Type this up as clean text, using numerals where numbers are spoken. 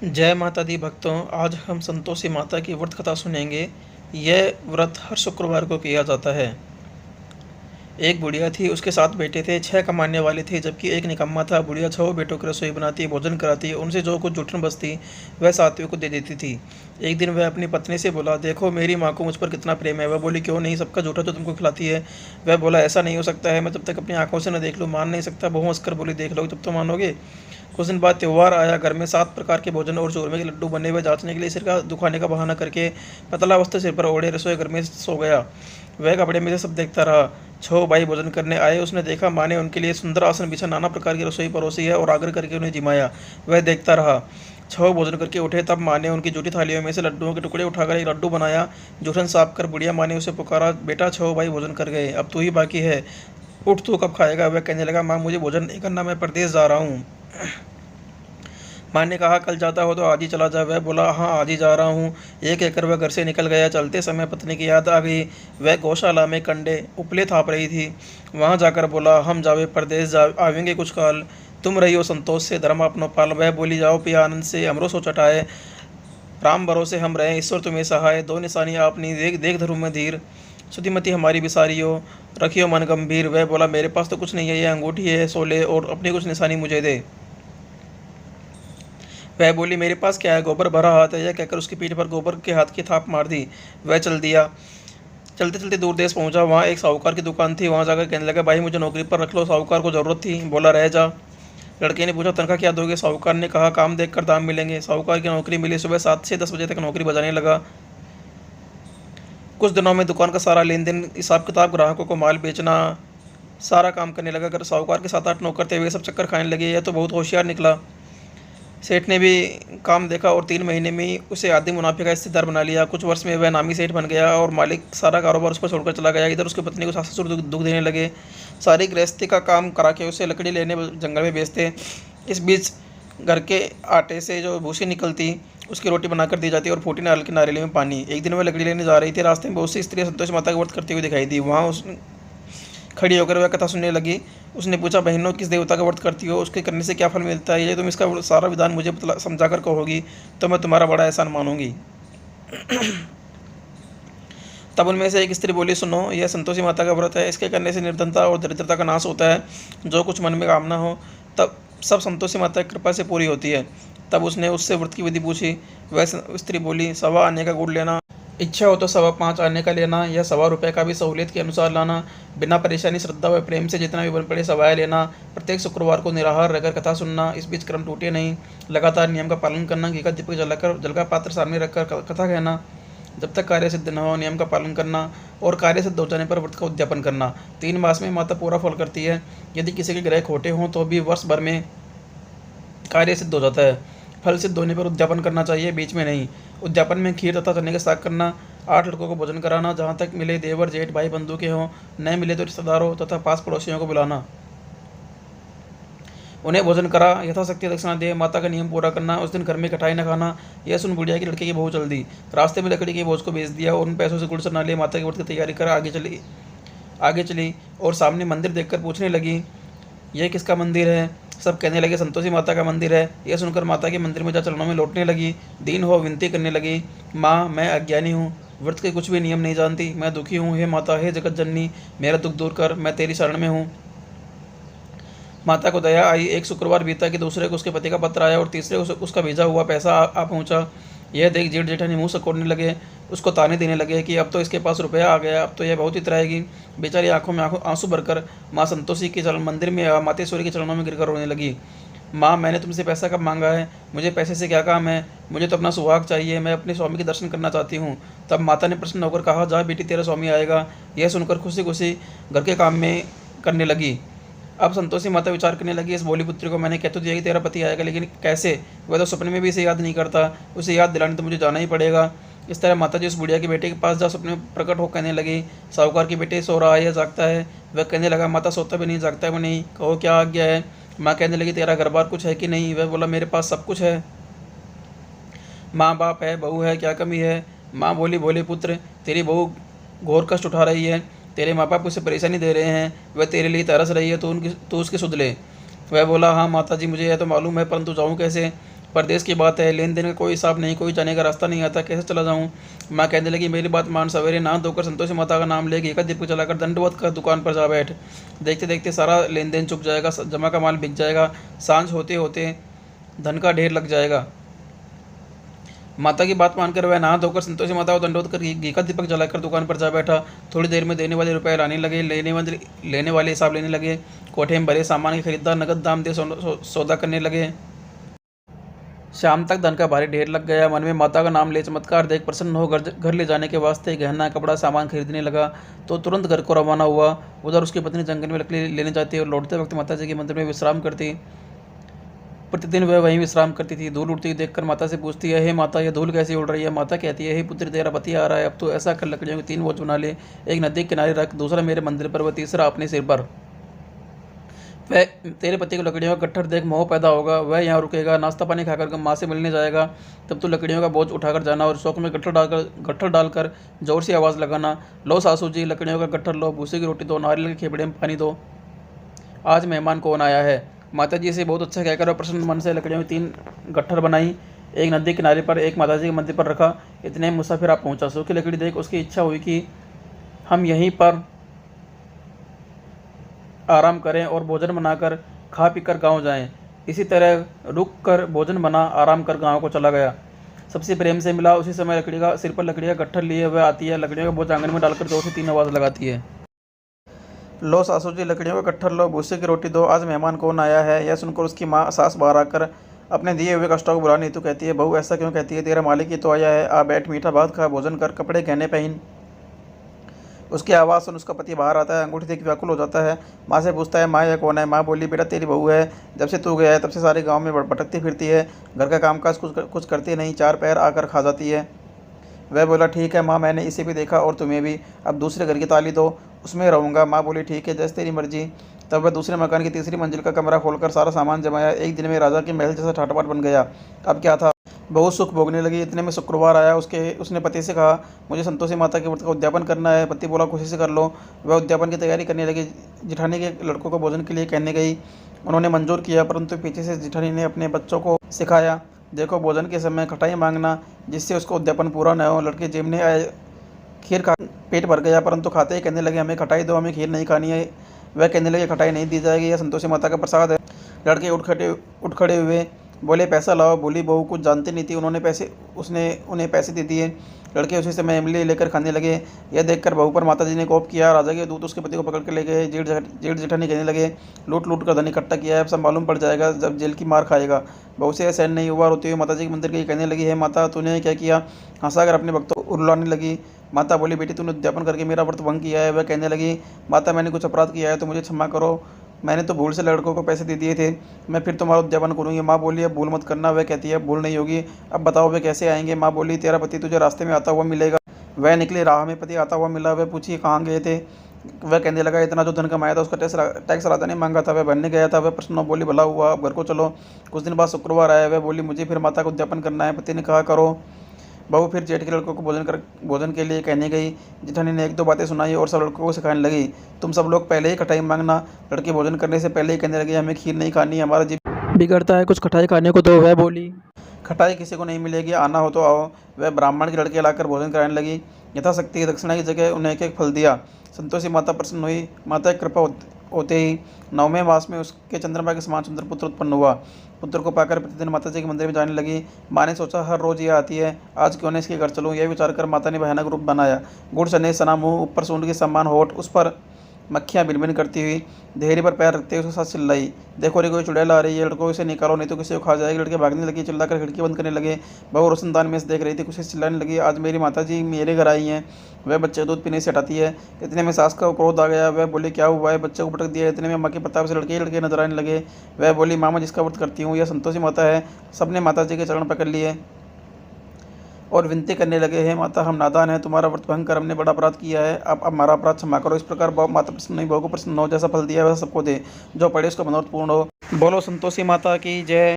जय माता दी भक्तों, आज हम संतोषी माता की व्रत कथा सुनेंगे। यह व्रत हर शुक्रवार को किया जाता है। एक बुढ़िया थी, उसके 7 बेटे थे। 6 कमाने वाले थे, जबकि एक निकम्मा था। बुढ़िया 6 बेटों की रसोई बनाती, भोजन कराती, उनसे जो कुछ जुटन बचती वह साथियों को दे देती थी। एक दिन वह अपनी पत्नी से बोला, देखो मेरी माँ को मुझ पर कितना प्रेम है। वह बोली, क्यों नहीं, सबका जूठा तो तुमको खिलाती है। वह बोला, ऐसा नहीं हो सकता है, मैं जब तक अपनी आंखों से न देख लूँ मान नहीं सकता। बहू हंसकर बोली, देख लो तब तो मानोगे। कुछ दिन बाद त्यौहार आया। घर में 7 प्रकार के भोजन और चूरमे के लड्डू बने हुए। जांचने के लिए सिर का दुखाने का बहाना करके पतला वस्त्र सिर पर ओढ़े रसोई घर में सो गया। वह कपड़े में से सब देखता रहा। 6 भाई भोजन करने आए। उसने देखा माँ ने उनके लिए सुंदर आसन बिछा नाना प्रकार की रसोई परोसी है और आग्रह करके उन्हें जिमाया। वह देखता रहा। 6 भोजन करके उठे, तब माँ ने उनकी जूठी थालियों में से लड्डुओं के टुकड़े उठाकर एक लड्डू बनाया। जूठन साफ कर बुढ़िया माँ ने उसे पुकारा, बेटा 6 भाई भोजन कर गए, अब तू ही बाकी है, उठ तू कब खाएगा। वह कहने लगा, माँ मुझे भोजन नहीं करना, मैं परदेश जा रहा हूँ। माँ ने कहा, कल जाता हो तो आज ही चला जा। वह बोला, हाँ आज ही जा रहा हूँ। ये कहकर वह घर से निकल गया। चलते समय पत्नी की याद आ गई। वह गौशाला में कंडे उपले थाप रही थी। वहाँ जाकर बोला, हम जावे परदेश जा आवेंगे कुछ काल, तुम रही हो संतोष से धर्म अपनो पाल। वह बोली, जाओ पिया आनंद से हमरो सो चटाए, राम भरोसे हम रहे, ईश्वर तुम्हें सहाय। दो निशानी आपनी देख देख धर्म में धीर, सुधिमती हमारी बिसारियो, रखियो मन गंभीर। वह बोला, मेरे पास तो कुछ नहीं है, ये अंगूठी है, सोले और अपनी कुछ निशानी मुझे दे। वह बोली, मेरे पास क्या है, गोबर भरा हाथ है। यह कहकर उसकी पीठ पर गोबर के हाथ की थाप मार दी। वह चल दिया। चलते चलते दूर देश पहुंचा। वहाँ एक साहूकार की दुकान थी। वहाँ जाकर कहने लगा, भाई मुझे नौकरी पर रख लो, साहूकार को ज़रूरत थी। बोला, रह जा। लड़के ने पूछा, तनख्वाह क्या दोगे। साहूकार ने कहा, काम देखकर दाम मिलेंगे। साहूकार की नौकरी मिली। सुबह 7 से 10 बजे तक नौकरी बजाने लगा। कुछ दिनों में दुकान का सारा लेन देन, हिसाब किताब, ग्राहकों को माल बेचना, सारा काम करने लगा। अगर साहूकार के 7-8 नौकर थे, वे सब चक्कर खाने लगे। यह तो बहुत होशियार निकला। सेठ ने भी काम देखा और 3 महीने में ही उसे आधे मुनाफे का हिस्सेदार बना लिया। कुछ वर्ष में वह नामी सेठ बन गया और मालिक सारा कारोबार उस पर छोड़कर चला गया। इधर उसकी पत्नी को सास ससुर दुख देने लगे। सारी गृहस्थी का काम करा के उसे लकड़ी लेने जंगल में बेचते। इस बीच घर के आटे से जो भूसी निकलती, उसकी रोटी बनाकर दी जाती और फूटी नारियल की नारियल में पानी। एक दिन वह लकड़ी लेने जा रही थी। रास्ते में बहुत सी स्त्रियाँ संतोषी माता का व्रत करती हुई दिखाई दी। वहाँ उस खड़ी होकर वह कथा सुनने लगी। उसने पूछा, बहनों किस देवता का व्रत करती हो, उसके करने से क्या फल मिलता है। ये तुम इसका सारा विधान मुझे समझा कर कहोगी तो मैं तुम्हारा बड़ा एहसान मानूंगी। तब उनमें से एक स्त्री बोली, सुनो, यह संतोषी माता का व्रत है। इसके करने से निर्धनता और दरिद्रता का नाश होता है। जो कुछ मन में कामना हो तब सब संतोषी माता की कृपा से पूरी होती है। तब उसने उससे व्रत की विधि पूछी। वह स्त्री बोली, 1.25 आने का गुड़ लेना, इच्छा हो तो 5.25 आने का लेना, या 1.25 रुपये का भी सहूलियत के अनुसार लाना, बिना परेशानी श्रद्धा व प्रेम से जितना भी बन पड़े सवाया लेना, प्रत्येक शुक्रवार को निराहार रहकर कथा सुनना, इस बीच क्रम टूटे नहीं, लगातार नियम का पालन करना, घी का दीपक जलाकर जल का पात्र सामने रखकर कथा कहना, जब तक कार्य सिद्ध न हो नियम का पालन करना, और कार्य सिद्ध हो जाने पर व्रत का उद्यापन करना। 3 मास में माता पूरा फल करती है। यदि किसी के ग्रह खोटे हों तो भी वर्ष भर में कार्य सिद्ध हो जाता है। फल सिद्ध होने पर उद्यापन करना चाहिए, बीच में नहीं। उद्यापन में खीर तथा चने का साग करना, 8 लड़कों को भोजन कराना, जहाँ तक मिले देवर जेठ भाई बंधु के हों, न मिले तो रिश्तेदारों तथा पास पड़ोसियों को बुलाना, उन्हें भोजन करा, यथाशक्ति दक्षिणा दे, माता का नियम पूरा करना। उस दिन घर में कटाई न खाना। यह सुन बुढ़िया की लड़के की बहू चल दी। रास्ते में लकड़ी के बोझ को बेच दिया और उन पैसों से गुड़ चना ले माता के व्रत की तैयारी कर आगे चली और सामने मंदिर देखकर पूछने लगी, यह किसका मंदिर है। सब कहने लगे, संतोषी माता का मंदिर है। यह सुनकर माता के मंदिर में जा चरणों में लौटने लगी। दीन हो विनती करने लगी, माँ मैं अज्ञानी हूँ, व्रत के कुछ भी नियम नहीं जानती, मैं दुखी हूँ। हे माता, हे जगत जननी, मेरा दुख दूर कर, मैं तेरी शरण में हूँ। माता को दया आई। एक शुक्रवार बीता कि दूसरे को उसके पति का पत्र आया और तीसरे को उसका भेजा हुआ पैसा आ पहुँचा। यह देख जेठ जेठानी मुँह सकोड़ने लगे, उसको ताने देने लगे कि अब तो इसके पास रुपया आ गया, अब तो यह बहुत इतराएगी। बेचारी आंखों में आंसू भरकर माँ संतोषी के मंदिर में मातेश्वरी के चरणों में गिरकर रोने लगी। माँ, मैंने तुमसे पैसा कब मांगा है, मुझे पैसे से क्या काम है, मुझे तो अपना सुहाग चाहिए, मैं अपने स्वामी के दर्शन करना चाहती हूँ। तब माता ने प्रसन्न होकर कहा, जा बेटी, तेरा स्वामी आएगा। यह सुनकर खुशी खुशी घर के काम में करने लगी। अब संतोषी माता विचार करने लगी, इस बोली पुत्री को मैंने कह तो दिया कि तेरा पति आएगा, लेकिन कैसे, वह तो सपने में भी इसे याद नहीं करता, उसे याद दिलाने तो मुझे जाना ही पड़ेगा। इस तरह माता जी उस बुढ़िया के बेटे के पास जा सपने में प्रकट हो कहने लगी, साहूकार के बेटे सो रहा है या जागता है। वह कहने लगा, माता सोता भी नहीं, जागता भी नहीं, कहो क्या आज्ञा है। माँ कहने लगी, तेरा घर बार कुछ है कि नहीं। वह बोला, मेरे पास सब कुछ है, माँ बाप है, बहू है, क्या कमी है। माँ बोली, बोले पुत्र, तेरी बहू घोर कष्ट उठा रही है, तेरे माँ बाप उसे परेशानी दे रहे हैं, वह तेरे लिए तरस रही है, तो उसकी सुध ले। वह बोला, हाँ माता जी, मुझे यह तो मालूम है, परंतु जाऊँ कैसे। परदेश की बात है, लेन देन का कोई हिसाब नहीं, कोई जाने का रास्ता नहीं आता, कैसे चला जाऊँ। माँ कहने लगी, मेरी बात मान, सवेरे नहा धोकर संतोषी माता का नाम ले घी का दीपक जलाकर दंडवत कर दुकान पर जा बैठ। देखते देखते सारा लेन देन चुक जाएगा, जमा का माल बिक जाएगा, सांझ होते होते धन का ढेर लग जाएगा। माता की बात मानकर वह नहा धोकर संतोषी माता को दंडवत कर घी का दीपक जलाकर दुकान पर जा बैठा। थोड़ी देर में देने वाले रुपए लाने लगे, लेने वाले हिसाब लेने लगे। कोठे में भरे सामान के खरीदार नगद दाम दे सौदा करने लगे। शाम तक धन का भारी ढेर लग गया। मन में माता का नाम ले चमत्कार देख प्रसन्न हो घर ले जाने के वास्ते गहना कपड़ा सामान खरीदने लगा तो तुरंत घर को रवाना हुआ। उधर उसकी पत्नी जंगल में लकड़ी लेने जाती और लौटते वक्त माता जी के मंदिर में विश्राम करती। प्रतिदिन वह वहीं विश्राम करती थी। धूल उड़ती देखकर माता से पूछती है, हे माता, यह धूल कैसी उड़ रही है। माता कहती है, हे पुत्र, तेरा पति आ रहा है, अब तो ऐसा कर लकड़ियों के 3 बोझ बना ले, एक नदी के किनारे रख, दूसरा मेरे मंदिर पर व तीसरा अपने सिर पर। वह तेरे पति को लकड़ियों का गट्ठर देख मोह पैदा होगा, वह यहाँ रुकेगा, नाश्ता पानी खाकर माँ से मिलने जाएगा। तब तू लकड़ियों का बोझ उठाकर जाना और शौक में गट्ठर डालकर जोर से आवाज़ लगाना, लो सासू जी, लकड़ियों का गट्ठर लो, भूसे की रोटी दो, नारियल के खेपड़े में पानी दो, आज मेहमान कौन आया है। माता जी से बहुत अच्छा कहकर और प्रसन्न मन से लकड़ियों में 3 गट्ठर बनाई, एक नदी किनारे पर, एक माता जी के मंदिर पर रखा। इतने में मुसाफिर आप पहुंचा। सूखी लकड़ी देख उसकी इच्छा हुई कि हम यहीं पर आराम करें और भोजन बनाकर खा पीकर गांव जाएं। इसी तरह रुक कर भोजन बना आराम कर गांव को चला गया। सबसे प्रेम से मिला। उसी समय लकड़ी का सिर पर लकड़ी का गट्ठर लिए वह आती है, लकड़ियों का बोझ आंगन में डालकर 2 से 3 आवाज़ लगाती है, लो सासू जी, लकड़ियों का गट्ठर लो, भूसे की रोटी दो, आज मेहमान कौन आया है। यह सुनकर उसकी माँ सास बाहर आकर अपने दिए हुए कष्टों को बुलाने हेतु कहती है, बहू ऐसा क्यों कहती है, तेरा मालिक ही तो आया है, आ बैठ, मीठा भात खा, भोजन कर, कपड़े गहने पहन। उसकी आवाज़ सुन उसका पति बाहर आता है, अंगूठी देख व्याकुल हो जाता है। माँ से पूछता है, माँ यह कौन है। माँ बोली, बेटा तेरी बहू है, जब से तू गया है तब से सारे गाँव में भटकती फिरती है, घर का कामकाज कुछ करती नहीं, 4 पैर आकर खा जाती है। वह बोला, ठीक है माँ, मैंने इसे भी देखा और तुम्हें भी, अब दूसरे घर की ताली दो, उसमें रहूँगा। माँ बोली, ठीक है, जैसे तेरी मर्जी। तब वह दूसरे मकान की तीसरी मंजिल का कमरा खोलकर सारा सामान जमाया। एक दिन में राजा के महल जैसा ठाटबाट बन गया। अब क्या था, बहुत सुख भोगने लगी। इतने में शुक्रवार आया। उसने पति से कहा, मुझे संतोषी माता के व्रत का उद्यापन करना है। पति बोला, खुशी से कर लो। वह उद्यापन की तैयारी करने लगी। जिठानी के लड़कों को भोजन के लिए कहने गई। उन्होंने मंजूर किया, परंतु पीछे से जिठानी ने अपने बच्चों को सिखाया, देखो भोजन के समय खटाई मांगना, जिससे उसको उद्यापन पूरा न हो। लड़के जेमने आए, खीर खा पेट भर गया, परंतु खाते ही कहने लगे, हमें खटाई दो, हमें खीर नहीं खानी है। वह कहने लगे, खटाई नहीं दी जाएगी, यह संतोषी माता का प्रसाद है। लड़के उठ खड़े हुए, बोले, पैसा लाओ। बोली बहू कुछ जानती नहीं थी, उसने उन्हें पैसे दे दिए। लड़के उसी समय इमली लेकर खाने लगे। यह देखकर बहू पर माता जी ने कोप किया। राजा के दूत उसके पति को पकड़ कर ले गए। जेठ जेठानी कहने लगे, लूट लूट कर धन इकट्ठा किया है, अब सब मालूम पड़ जाएगा जब जेल की मार खाएगा। बहू से सहन नहीं हुआ, रोती हुई माता जी के मंदिर गई। कहने लगी, है माता, तूने क्या किया। हंसाकर अपने भक्तों को उरुलाने लगी। माता बोली, बेटी तूने उद्यापन करके मेरा व्रत भंग किया है। वह कहने लगी, माता मैंने कुछ अपराध किया है तो मुझे क्षमा करो, मैंने तो भूल से लड़कों को पैसे दे दिए थे, मैं फिर तुम्हारा उद्यापन करूँगी। माँ बोली, अब भूल मत करना। वह कहती है, भूल नहीं होगी, अब बताओ वे कैसे आएंगे। माँ बोली, तेरा पति तुझे रास्ते में आता हुआ मिलेगा। वह निकले, राह में पति आता हुआ मिला। वह पूछी, कहाँ गए थे। वह कहने लगा, इतना जो धन कमाया था उसका टैक्स राजा ने मांगा था, वह भरने गया था। वह प्रश्न बोली, भला हुआ, अब घर को चलो। कुछ दिन बाद शुक्रवार आया। वह बोली, मुझे फिर माता को उद्यापन करना है। पति ने कहा, करो। बहू फिर जेठ के लड़कों को भोजन के लिए कहने गई। जिठानी ने 1-2 बातें सुनाई और सब लड़कों को सिखाने लगी, तुम सब लोग पहले ही खटाई मांगना। लड़के भोजन करने से पहले ही कहने लगे, हमें खीर नहीं खानी, हमारा जी बिगड़ता है, कुछ खटाई खाने को दो। वह बोली, खटाई किसी को नहीं मिलेगी, आना हो तो आओ। वह ब्राह्मण के लड़के लाकर भोजन कराने लगी। यथाशक्ति की दक्षिणा की जगह उन्हें एक फल दिया। संतोषी माता प्रसन्न हुई। माता की कृपा होते ही 9वें मास में उसके चंद्रमा के समान सुंदर पुत्र उत्पन्न हुआ। पुत्र को पाकर प्रतिदिन माता जी के मंदिर में जाने लगी। माँ ने सोचा, हर रोज यह आती है, आज क्यों न इसके घर चलूँ। यह विचार कर माता ने भयानक रूप बनाया। गुड़ चने सना मुँह, ऊपर सूंड के समान होठ, उस पर मक्खियाँ भिन भिन करती हुई देहरी पर पैर रखते हुए उसके साथ चिल्लाई, देखो रे कोई चुड़ैल आ रही है, लड़कों इसे निकालो नहीं तो किसी को खा जाएगी। लड़के भागने लगी, चिल्लाकर खिड़की बंद करने लगे। बहू रोशनदान में से देख रही थी, कुछ चिल्लाने लगी, आज मेरी माता जी मेरे घर आई हैं। वह बच्चे दूध पीने से हटाती है। इतने में सास का क्रोध आ गया। वह बोली, क्या हुआ है, बच्चे को पटक दिया। इतने में माँ के प्रताप से लड़के नजर आने लगे। वह बोली, मामा जिसका व्रत करती हूँ यह संतोषी माता है। सबने माता जी के चरण पकड़ लिए और विनती करने लगे, हे माता, हम नादान हैं, तुम्हारा व्रत भंग कर हमने बड़ा अपराध किया है, आप हमारा अपराध क्षमा करो। इस प्रकार माता प्रसन्न नहीं, बहू को प्रसन्न हो, जैसा फल दिया वैसा सबको दे, जो पढ़े उसका मनोरथ पूर्ण हो। बोलो संतोषी माता की जय।